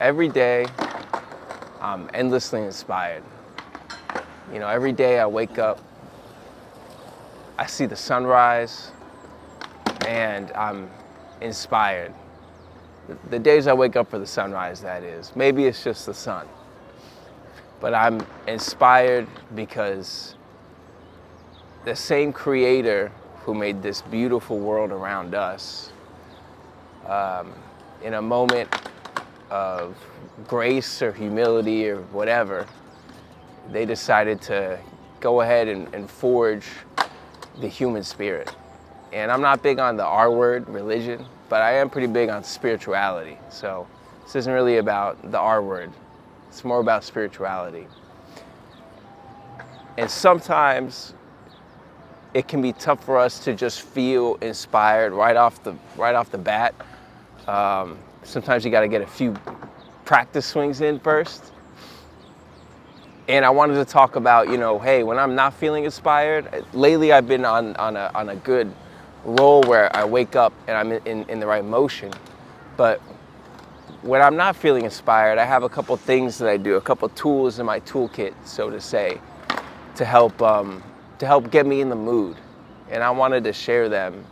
every day I'm endlessly inspired. You know, every day I wake up, I see the sunrise, and I'm inspired. The days I wake up for the sunrise, that is. Maybe it's just the sun. But I'm inspired because the same creator who made this beautiful world around us, in a moment of grace or humility or whatever, they decided to go ahead and forge the human spirit. And I'm not big on the R word, religion, but I am pretty big on spirituality. So this isn't really about the R word. It's more about spirituality. And sometimes it can be tough for us to just feel inspired right off the bat. Sometimes you got to get a few practice swings in first. And I wanted to talk about, hey, when I'm not feeling inspired, lately I've been on a good roll where I wake up and I'm in the right motion. But when I'm not feeling inspired, I have a couple things that I do, a couple tools in my toolkit, so to say, to help get me in the mood. And I wanted to share them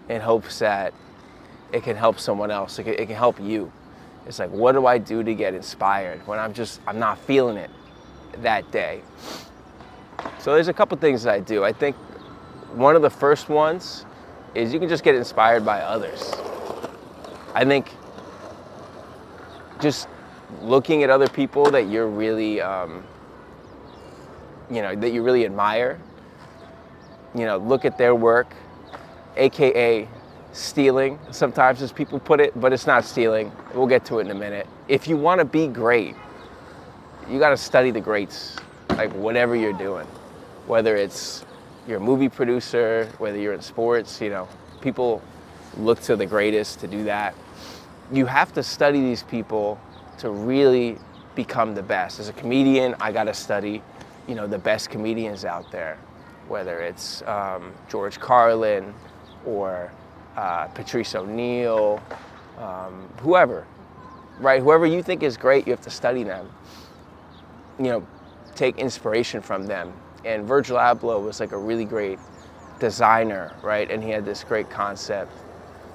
in hopes that it can help someone else. It can help you. It's like, what do I do to get inspired when I'm not feeling it that day? So there's a couple things that I do. I think one of the first ones is you can just get inspired by others. I think just looking at other people that you're really, that you really admire, look at their work, AKA stealing, sometimes as people put it, but it's not stealing. We'll get to it in a minute. If you want to be great, you got to study the greats, like whatever you're doing, whether it's you're a movie producer, whether you're in sports, people look to the greatest to do that. You have to study these people to really become the best. As a comedian, I got to study, the best comedians out there, whether it's George Carlin or Patrice O'Neill, whoever, right? Whoever you think is great, you have to study them. Take inspiration from them. And Virgil Abloh was like a really great designer, right? And he had this great concept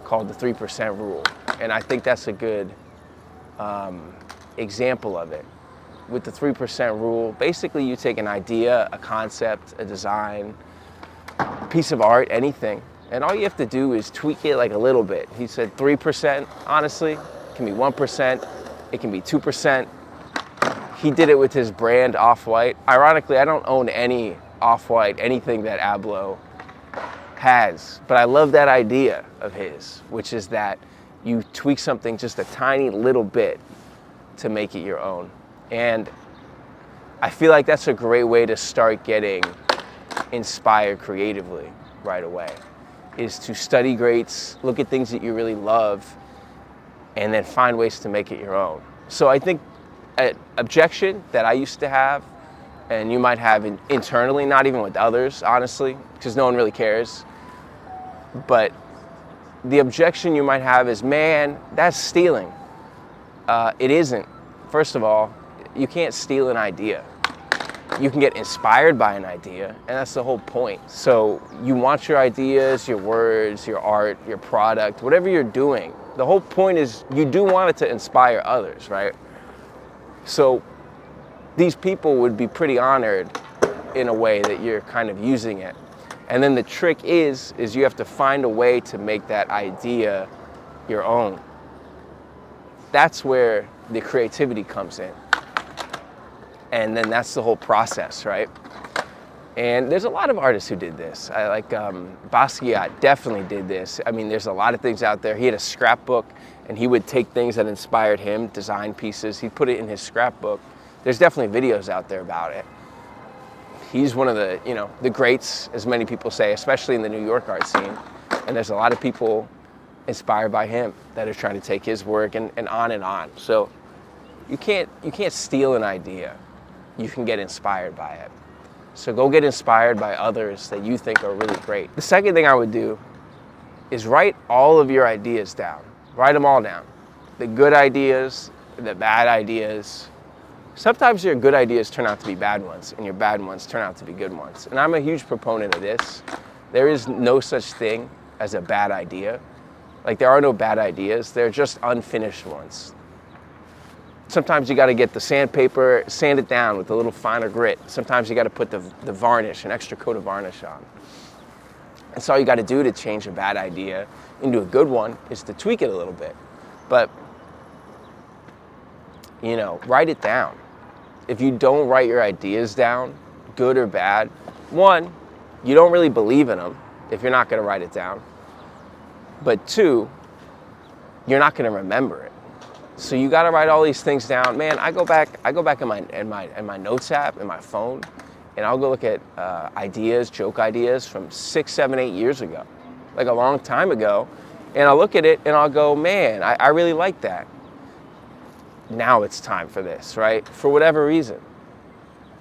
called the 3% rule. And I think that's a good example of it. With the 3% rule, basically you take an idea, a concept, a design, a piece of art, anything, and all you have to do is tweak it like a little bit. He said 3%, honestly, it can be 1%, it can be 2%. He did it with his brand Off-White. Ironically, I don't own any Off-White, anything that Abloh has, but I love that idea of his, which is that you tweak something just a tiny little bit to make it your own. And I feel like that's a great way to start getting inspired creatively right away, is to study greats, look at things that you really love, and then find ways to make it your own. So I think an objection that I used to have, and you might have internally, not even with others, honestly, because no one really cares, but the objection you might have is, man, that's stealing. It isn't. First of all, you can't steal an idea. You can get inspired by an idea, and that's the whole point. So you want your ideas, your words, your art, your product, whatever you're doing, the whole point is you do want it to inspire others, right? So these people would be pretty honored in a way that you're kind of using it. And then the trick is you have to find a way to make that idea your own. That's where the creativity comes in. And then that's the whole process, right? And there's a lot of artists who did this. I like Basquiat definitely did this. I mean, there's a lot of things out there. He had a scrapbook, and he would take things that inspired him, design pieces. He'd put it in his scrapbook. There's definitely videos out there about it. He's one of the, the greats, as many people say, especially in the New York art scene. And there's a lot of people inspired by him that are trying to take his work and on and on. So you can't steal an idea. You can get inspired by it. So go get inspired by others that you think are really great. The second thing I would do is write all of your ideas down. Write them all down. The good ideas, the bad ideas. Sometimes your good ideas turn out to be bad ones, and your bad ones turn out to be good ones. And I'm a huge proponent of this. There is no such thing as a bad idea. Like, there are no bad ideas, they're just unfinished ones. Sometimes you gotta get the sandpaper, sand it down with a little finer grit. Sometimes you gotta put the varnish, an extra coat of varnish on. That's all you gotta do to change a bad idea into a good one, is to tweak it a little bit. But, you know, write it down. If you don't write your ideas down, good or bad, one, you don't really believe in them if you're not gonna write it down. But two, you're not gonna remember it. So you gotta write all these things down. Man, I go back in my notes app in my phone, and I'll go look at ideas, joke ideas from 6, 7, 8 years ago, like a long time ago, and I'll look at it and I'll go, man, I really like that. Now it's time for this, right? For whatever reason.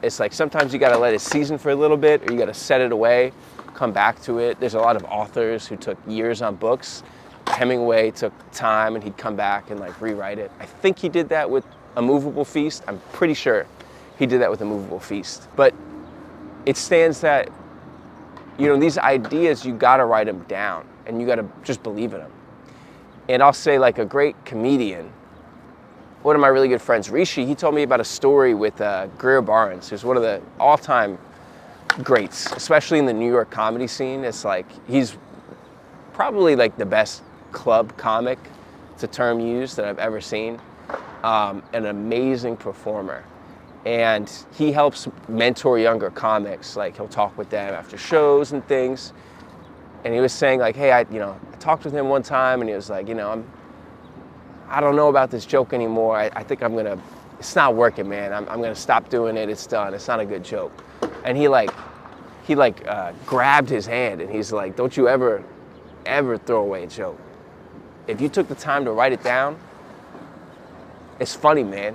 It's like sometimes you gotta let it season for a little bit, or you gotta set it away, come back to it. There's a lot of authors who took years on books. Hemingway took time and he'd come back and like rewrite it. I think he did that with A Movable Feast. I'm pretty sure he did that with A Movable Feast. But it stands that, you know, these ideas, you gotta write them down and you gotta just believe in them. And I'll say, like, a great comedian, one of my really good friends, Rishi, he told me about a story with Greer Barnes, who's one of the all-time greats, especially in the New York comedy scene. It's like, he's probably like the best club comic, it's a term used, that I've ever seen. An amazing performer. And he helps mentor younger comics. Like, he'll talk with them after shows and things. And he was saying, like, hey, I talked with him one time, and he was like, you know, I don't know about this joke anymore. I think it's not working, man. I'm gonna stop doing it. It's done. It's not a good joke. And he grabbed his hand, and he's like, don't you ever throw away a joke. If you took the time to write it down, it's funny, man.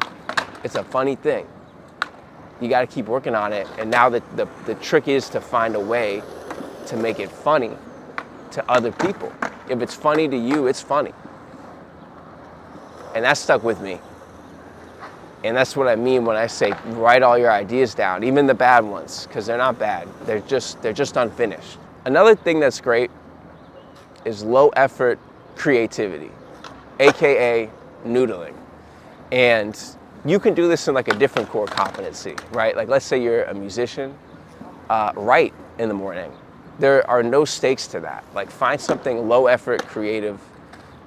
It's a funny thing. You gotta keep working on it. And now the trick is to find a way to make it funny to other people. If it's funny to you, it's funny. And that stuck with me. And that's what I mean when I say write all your ideas down, even the bad ones, because they're not bad. They're just unfinished. Another thing that's great is low effort creativity, AKA noodling. And you can do this in like a different core competency, right? Like, let's say you're a musician, write in the morning. There are no stakes to that. Like, find something low effort creative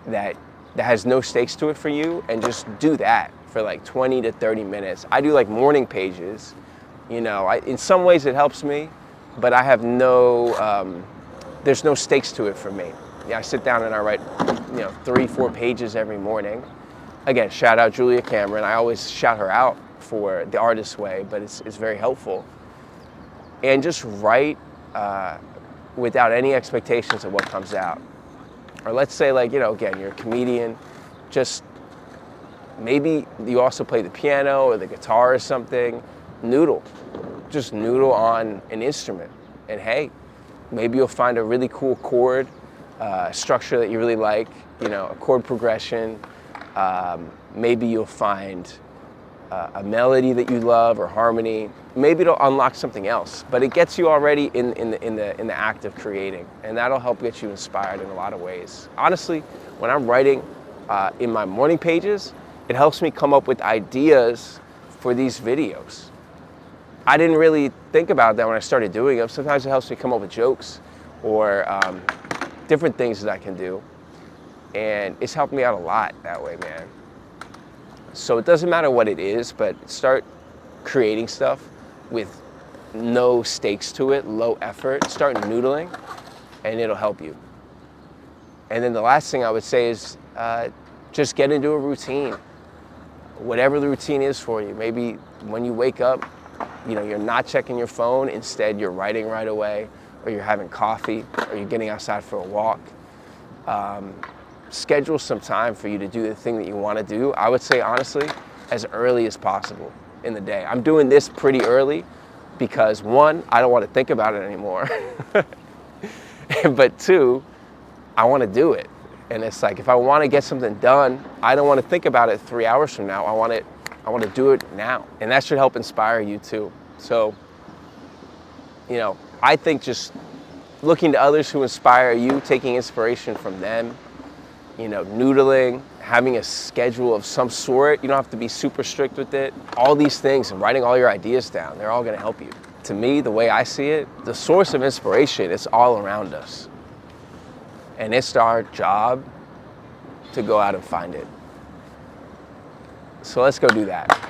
that has no stakes to it for you, and just do that for like 20 to 30 minutes. I do like morning pages, you know, in some ways it helps me, but I have there's no stakes to it for me. Yeah, I sit down and I write, 3-4 pages every morning. Again, shout out Julia Cameron. I always shout her out for the artist way, but it's very helpful. And just write without any expectations of what comes out. Or let's say, like, again, you're a comedian, just maybe you also play the piano or the guitar or something. Noodle. Just noodle on an instrument. And hey, maybe you'll find a really cool chord structure that you really like, a chord progression. Maybe you'll find a melody that you love or harmony. Maybe it'll unlock something else, but it gets you already in the act of creating, and that'll help get you inspired in a lot of ways. Honestly, when I'm writing in my morning pages, it helps me come up with ideas for these videos. I didn't really think about that when I started doing them. Sometimes it helps me come up with jokes or different things that I can do, and it's helped me out a lot that way, man. So it doesn't matter what it is, but start creating stuff with no stakes to it, low effort. Start noodling, and it'll help you. And then the last thing I would say is just get into a routine. Whatever the routine is for you. Maybe when you wake up, you're not checking your phone. Instead, you're writing right away, or you're having coffee, or you're getting outside for a walk. Schedule some time for you to do the thing that you want to do. I would say, honestly, as early as possible in the day. I'm doing this pretty early because, one, I don't want to think about it anymore. But two, I want to do it. And it's like, if I want to get something done, I don't want to think about it 3 hours from now. I want to do it now. And that should help inspire you too. So, you know, I think just looking to others who inspire you, taking inspiration from them, you know, noodling, having a schedule of some sort. You don't have to be super strict with it. All these things and writing all your ideas down, they're all going to help you. To me, the way I see it, the source of inspiration is all around us. And it's our job to go out and find it. So let's go do that.